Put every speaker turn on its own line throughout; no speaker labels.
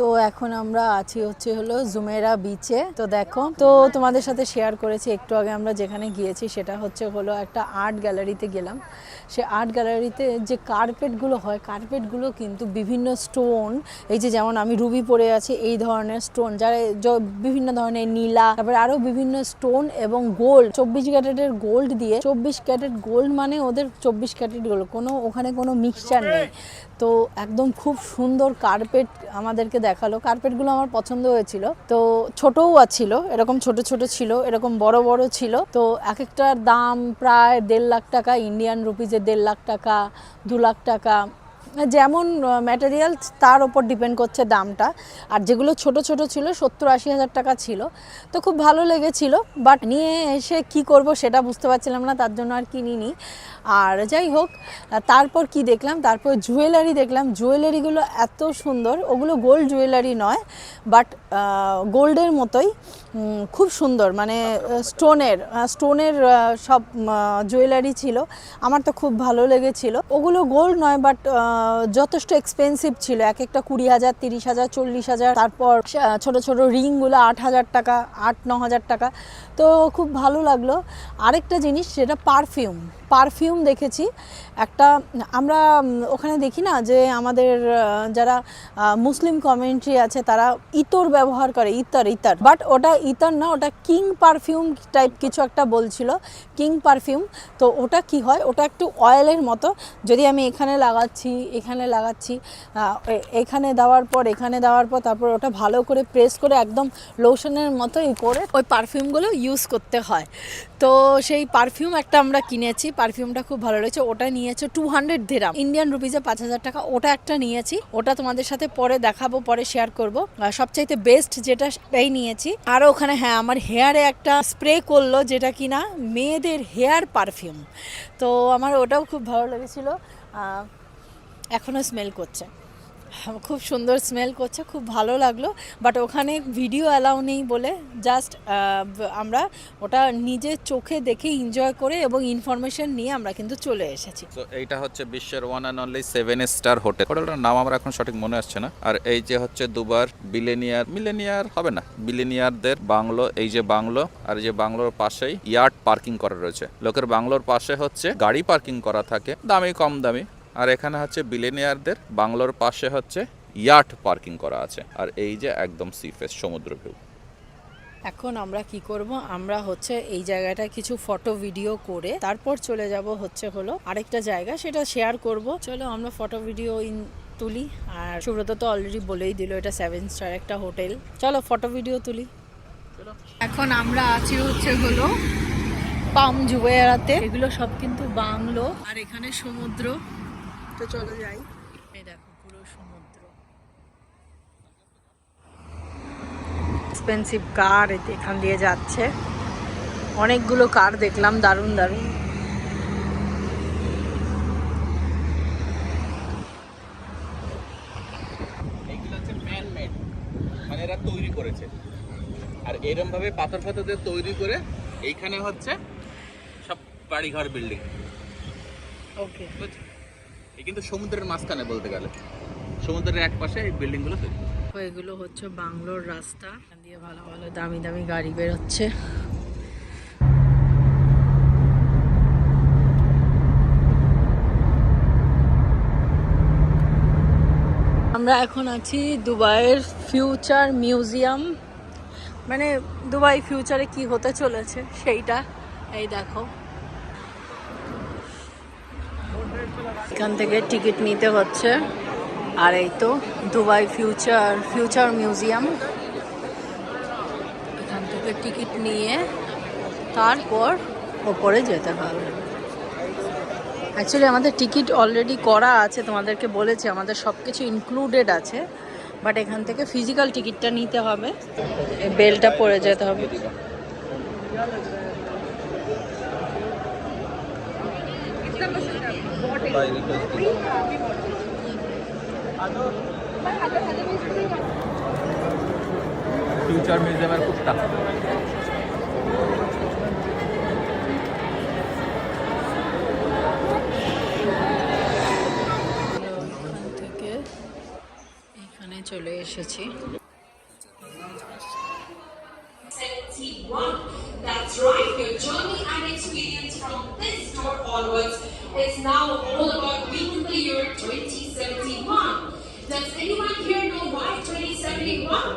তো এখন আমরা আছি হলো জুমেরা বিচে। তো দেখো, তো তোমাদের সাথে শেয়ার করেছি একটু আগে আমরা যেখানে গিয়েছি, সেটা হলো একটা আর্ট গ্যালারিতে গেলাম। সে আর্ট গ্যালারিতে যে কার্পেটগুলো হয়, কার্পেটগুলো কিন্তু বিভিন্ন স্টোন, এই যে যেমন আমি রুবি পরে আছি এই ধরনের স্টোন, যারা বিভিন্ন ধরনের নীলা, তারপরে আরও বিভিন্ন স্টোন এবং গোল্ড, 24 ক্যারেটের গোল্ড দিয়ে, 24 ক্যারেট গোল্ড মানে ওদের 24 ক্যারেট গোল্ড, ওখানে কোনো মিক্সচার নেই। তো একদম খুব সুন্দর কার্পেট আমাদেরকে দেখালো। কার্পেটগুলো আমার পছন্দ হয়েছিল। তো ছোটও ছিল, এরকম ছোট ছোট ছিল, এরকম বড় বড় ছিল। তো এক একটার দাম প্রায় 1.5 লাখ টাকা, ইন্ডিয়ান রুপিজে 1.5 লাখ টাকা, 2 লাখ টাকা, যেমন ম্যাটেরিয়াল তার ওপর ডিপেন্ড করছে দামটা। আর যেগুলো ছোট ছোট ছিল 70-80 হাজার টাকা ছিল। তো খুব ভালো লেগেছিল, বাট নিয়ে এসে কি করব সেটা বুঝতে পারছিলাম না, তার জন্য আর কিনিনি। আর যাই হোক, তারপর কি দেখলাম, তারপর জুয়েলারি দেখলাম। জুয়েলারিগুলো এত সুন্দর, ওগুলো গোল্ড জুয়েলারি নয়, বাট গোল্ডের মতোই খুব সুন্দর, মানে স্টোনের সব জুয়েলারি ছিল। আমার তো খুব ভালো লেগেছিল। ওগুলো গোল্ড নয়, বাট যথেষ্ট এক্সপেন্সিভ ছিল, এক একটা 20,000, 30,000, 40,000। তারপর ছোট ছোট রিংগুলো 8,000 টাকা, 8-9 হাজার টাকা। তো খুব ভালো লাগলো। আরেকটা জিনিস, সেটা পারফিউম দেখেছি একটা। আমরা ওখানে দেখি না যে আমাদের যারা মুসলিম কমিউনিটি আছে তারা ইতর ব্যবহার করে, ইতর, বাট ওটা ইতর না, ওটা কিং পারফিউম টাইপ কিছু একটা বলছিল, কিং পারফিউম। তো ওটা কি হয়, ওটা একটু অয়েলের মতো। যদি আমি এখানে লাগাচ্ছি, এখানে দেওয়ার পর তারপর ওটা ভালো করে প্রেস করে একদম লোশনের মতো করে ওই পারফিউমগুলো ইউজ করতে হয়। তো সেই পারফিউম একটা আমরা কিনেছি, পারফিউমটা খুব ভালো লেগেছে। ওটা নিয়েছে 200 দিরহাম, ইন্ডিয়ান রুপিজে 5,000 টাকা। ওটা একটা নিয়েছি, ওটা তোমাদের সাথে পরে দেখাবো, পরে শেয়ার করবো। সবচাইতে বেস্ট যেটা সেটাই নিয়েছি। আর ওখানে আমার হেয়ারে একটা স্প্রে করলো, যেটা কিনা মেয়েদের হেয়ার পারফিউম। তো আমার ওটাও খুব ভালো লেগেছিল, এখনও স্মেল করছে, খুব সুন্দর স্মেল করছে, খুব ভালো লাগলো। বাট ওখানে ভিডিও অ্যালাউ নেই বলে জাস্ট আমরা ওটা নিজের চোখে দেখে এনজয় করে এবং ইনফরমেশন নিয়ে আমরা কিন্তু চলে এসেছি।
তো এইটা হচ্ছে বিশ্বের one and only 7 star hotel. হোটেলটার নাম আমার এখন সঠিক মনে আসছে না। আর এই যে হচ্ছে দুবার মিলেনিয়ার হবে না, বিলেনিয়ারদের বাংলো। এই যে বাংলো, আর যে বাংলোর পাশেই ইয়ার্ড পার্কিং করা রয়েছে। লোকের বাংলোর পাশে হচ্ছে গাড়ি পার্কিং করা থাকে, দামি কম দামি। আর এখানে হচ্ছে বিলেনিয়ারদের বাংলোর পাশে হচ্ছে ইয়ার্ড পার্কিং করা আছে। আর এই যে একদম সিফেস সমুদ্র ভিউ।
এখন আমরা কি করব, আমরা এই জায়গাটা কিছু ফটো ভিডিও করে তারপর চলে যাব হলো আরেকটা জায়গা, সেটা শেয়ার করব। চলো আমরা ফটো ভিডিও তুলি। আর সুব্রত তো অলরেডি বলেই দিল এটা 7 স্টার একটা হোটেল। চলো ফটো ভিডিও তুলি। এখন আমরা আছি হলো পাম জুয়েরাতে। এগুলো সব কিন্তু বাংলো, আর এখানে সমুদ্র। তো চলো যাই। এই দেখো পুরো সমুদ্র। এক্সপেন্সিভ কার এখান দিয়ে যাচ্ছে, অনেকগুলো কার দেখলাম, দারুণ দারুণ।
এইগুলো হচ্ছে ম্যান মেড, মানে এরা তৈরি করেছে। আর এরকম ভাবে পাথর দিয়ে তৈরি করে এইখানে হচ্ছে সব বাড়িঘর বিল্ডিং।
ওকে,
এই কিন্তু সমুদ্রের মাঝখানে বলতে গেলে, সমুদ্রের এক পাশে এই বিল্ডিং গুলো তৈরি।
এগুলো হচ্ছে বাংলোর রাস্তা, এখান দিয়ে ভালো ভালো দামি দামি গাড়ি বেরোচ্ছে। আমরা এখন আছি দুবাইয়ের ফিউচার মিউজিয়াম, মানে দুবাই ফিউচারে কি হতে চলেছে সেইটা। এই দেখো, এখান থেকে টিকিট নিতে হচ্ছে। আর এই তো দুবাই ফিউচার মিউজিয়াম। এখান থেকে টিকিট নিয়ে তারপর ওপরে যেতে হবে। অ্যাকচুয়ালি আমাদের টিকিট অলরেডি করা আছে, তোমাদেরকে বলেছি আমাদের সব কিছু ইনক্লুডেড আছে, বাট এখান থেকে ফিজিক্যাল টিকিটটা নিতে হবে, বেলটা পরে যেতে হবে।
ফিউচার মিউজিয়ামের কুত্তা। এখান থেকে এখানে
চলে এসেছি।
71. That's right, your journey and experience from this door onwards is now all about beating the year 2071. Does anyone here know why 2071?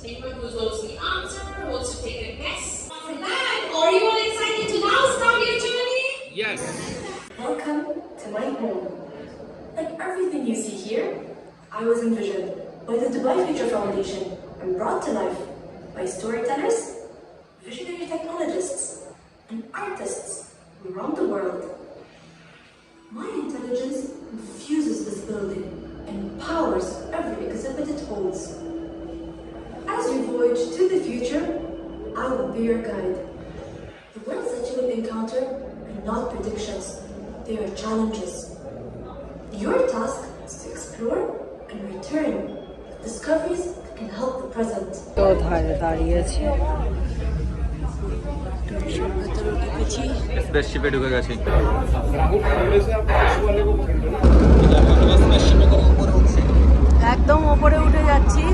Anyone who knows the answer wants to take a guess? For that, are you all excited to now start your journey?
Yes.
Welcome to my home. Like everything you see here, I was envisioned by the Dubai Future Foundation and brought to life by storytellers, visionary technologists, and artists around the world. My intelligence infuses this building and empowers every exhibit it holds. As you voyage to the future, I will be your guide. The worlds that you will encounter are not predictions, they are challenges. Your task is to explore and return with discoveries that can help the present.
তো ধারে দাঁড়িয়েছি, ভেতরে ঢুকেছি।
স্পেসশিপে ঢুকে গেছি।
একদম ওপরে উঠে যাচ্ছি।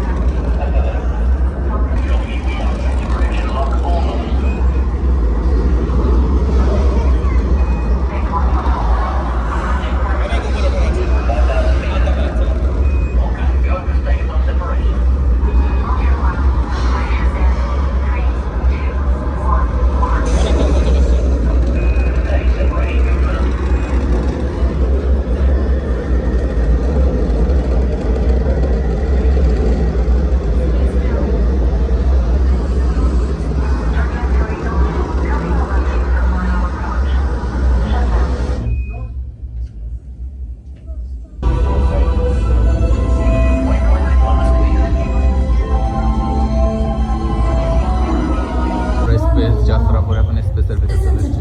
স্পেস যাত্রা করে এখন স্পেসের ভিতরে চলে এসেছি।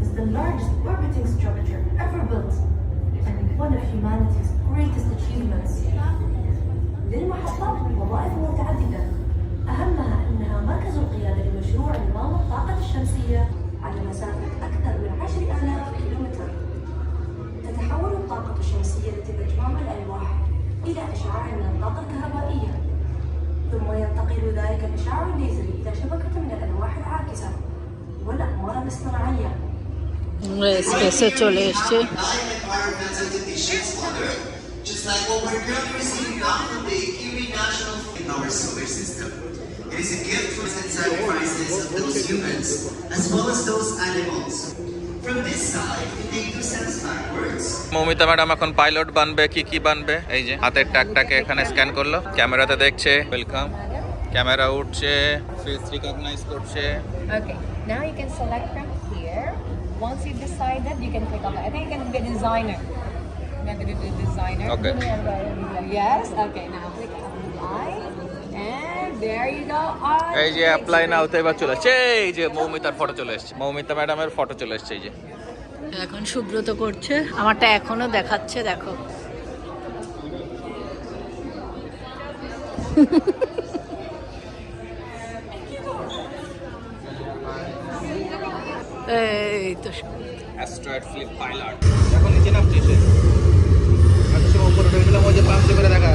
Is the largest orbiting structure ever built and one of humanity's greatest achievements. للمحطات والوظائف المتعددة أهمها أنها مركز القيادة لمشروع نظام الطاقة الشمسية على مسافة أكثر من 10,000 كيلومتر. تتحول الطاقة الشمسية التي تجمع الألواح إلى إشعاع من الطاقة الكهربائية، ثم ينتقل ذلك الإشعاع الليزري إلى شبكة من الألواح العاكسة والأقمار الاصطناعية.
স্পেসে চলে এসছে।
Just like what we're currently receiving now from the Curie National in our solar system. It is a gift for the sacrifices of those humans as well as those animals. From this side, we take 2 steps backwards.
Moumita madam এখন pilot বানবে। কি কি বানবে? এই যে হাতের ট্যাগটাকে এখানে scan করলো, ক্যামেরাতে দেখছে ওয়েলকাম, ক্যামেরা উঠছে, ফেস রিকগনাইজ করছে।
Okay, now you can select from here. Once you've decided, you can click on I think you can be a designer. Maybe the designer.
Okay.
Yes, okay, now click apply. And there you go.
এই যে apply না হতে এবার চলে এসছে। এই যে মৌমিতার photo চলে এসছে, মৌমিতা ম্যাডামের ফটো চলে এসছে। এই যে
এখন সুব্রত করছে, আমারটা এখনো দেখাচ্ছে, দেখো। এই তো
অ্যাস্ট্রয়েড ফ্লিপ পাইলট এখন নিচে নামছে সে। এত সময় উপরে উঠে গেলাম, ওই যে পাম্পে করে দেখা